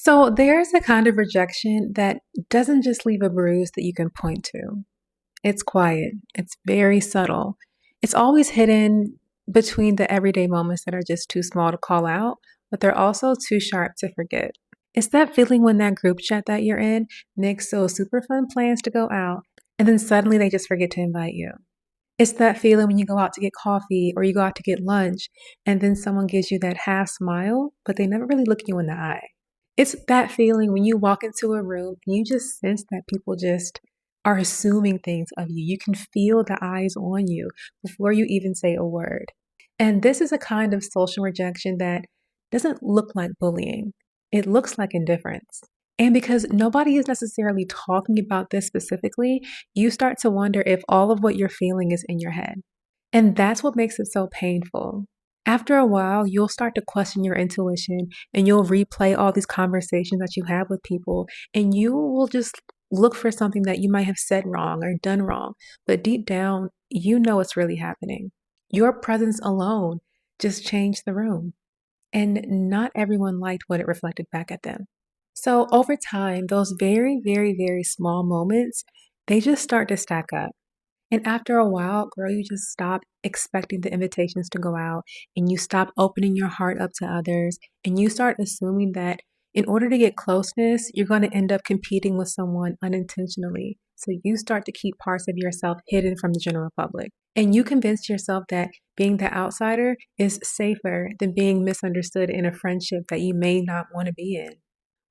So there's a kind of rejection that doesn't just leave a bruise that you can point to. It's quiet, it's very subtle. It's always hidden between the everyday moments that are just too small to call out, but they're also too sharp to forget. It's that feeling when that group chat that you're in makes those super fun plans to go out, and then suddenly they just forget to invite you. It's that feeling when you go out to get coffee or you go out to get lunch, and then someone gives you that half smile, but they never really look you in the eye. It's that feeling when you walk into a room and you just sense that people just are assuming things of you. You can feel the eyes on you before you even say a word. And this is a kind of social rejection that doesn't look like bullying, it looks like indifference. And because nobody is necessarily talking about this specifically, you start to wonder if all of what you're feeling is in your head. And that's what makes it so painful. After a while, you'll start to question your intuition and you'll replay all these conversations that you have with people, and you will just look for something that you might have said wrong or done wrong. But deep down, you know what's really happening. Your presence alone just changed the room, and not everyone liked what it reflected back at them. So over time, those very, very, very small moments, they just start to stack up. And after a while, girl, you just stop expecting the invitations to go out and you stop opening your heart up to others and you start assuming that in order to get closeness, you're going to end up competing with someone unintentionally. So you start to keep parts of yourself hidden from the general public. And you convince yourself that being the outsider is safer than being misunderstood in a friendship that you may not want to be in.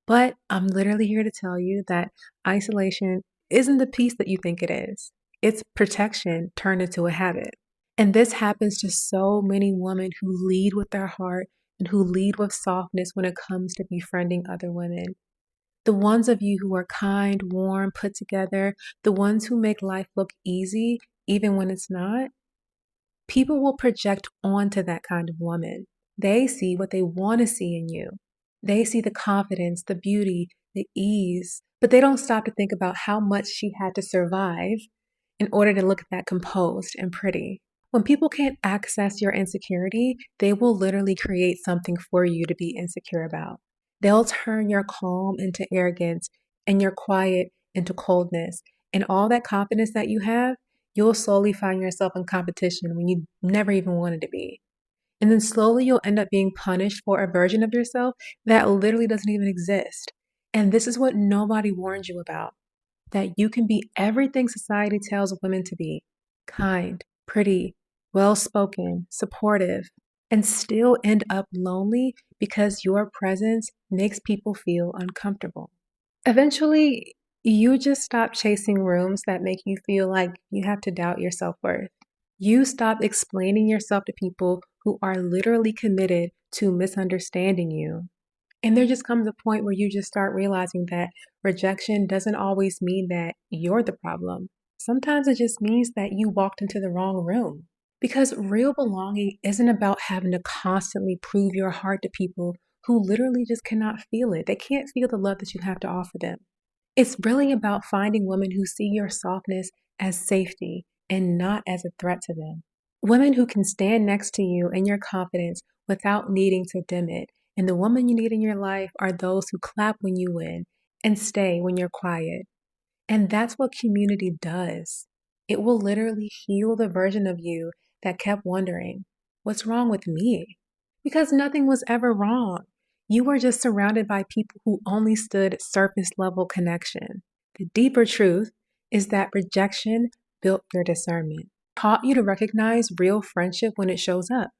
But I'm literally here to tell you that isolation isn't the peace that you think it is. It's protection turned into a habit. And this happens to so many women who lead with their heart and who lead with softness when it comes to befriending other women. The ones of you who are kind, warm, put together, the ones who make life look easy even when it's not, people will project onto that kind of woman. They see what they want to see in you. They see the confidence, the beauty, the ease, but they don't stop to think about how much she had to survive in order to look that composed and pretty. When people can't access your insecurity, they will literally create something for you to be insecure about. They'll turn your calm into arrogance and your quiet into coldness. And all that confidence that you have, you'll slowly find yourself in competition when you never even wanted to be. And then slowly you'll end up being punished for a version of yourself that literally doesn't even exist. And this is what nobody warned you about, that you can be everything society tells women to be: kind, pretty, well spoken, supportive, and still end up lonely because your presence makes people feel uncomfortable. Eventually, you just stop chasing rooms that make you feel like you have to doubt your self worth. You stop explaining yourself to people who are literally committed to misunderstanding you. And there just comes a point where you just start realizing that rejection doesn't always mean that you're the problem. Sometimes it just means that you walked into the wrong room. Because real belonging isn't about having to constantly prove your heart to people who literally just cannot feel it. They can't feel the love that you have to offer them. It's really about finding women who see your softness as safety and not as a threat to them. Women who can stand next to you in your confidence without needing to dim it. And the women you need in your life are those who clap when you win and stay when you're quiet. And that's what community does. It will literally heal the version of you that kept wondering, what's wrong with me? Because nothing was ever wrong. You were just surrounded by people who only stood surface level connection. The deeper truth is that rejection built your discernment, taught you to recognize real friendship when it shows up.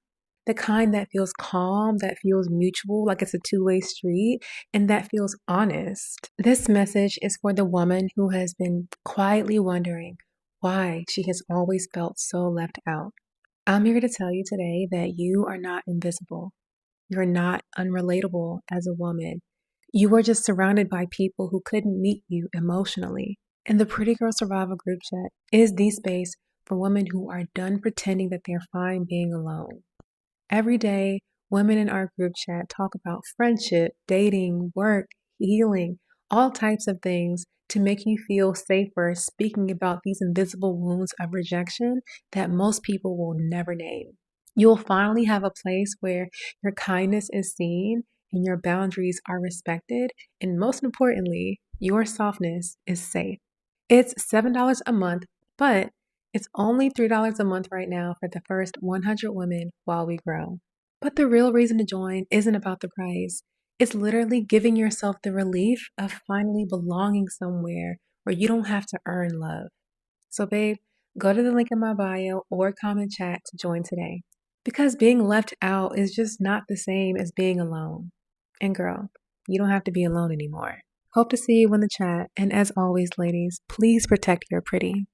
The kind that feels calm, that feels mutual, like it's a two-way street, and that feels honest. This message is for the woman who has been quietly wondering why she has always felt so left out. I'm here to tell you today that you are not invisible. You're not unrelatable as a woman. You were just surrounded by people who couldn't meet you emotionally. And the Pretty Girl Survival Group Chat is the space for women who are done pretending that they're fine being alone. Every day, women in our group chat talk about friendship, dating, work, healing, all types of things to make you feel safer speaking about these invisible wounds of rejection that most people will never name. You'll finally have a place where your kindness is seen and your boundaries are respected, and most importantly, your softness is safe. It's $7 a month, but it's only $3 a month right now for the first 100 women while we grow. But the real reason to join isn't about the price. It's literally giving yourself the relief of finally belonging somewhere where you don't have to earn love. So, babe, go to the link in my bio or comment chat to join today. Because being left out is just not the same as being alone. And girl, you don't have to be alone anymore. Hope to see you in the chat. And as always, ladies, please protect your pretty.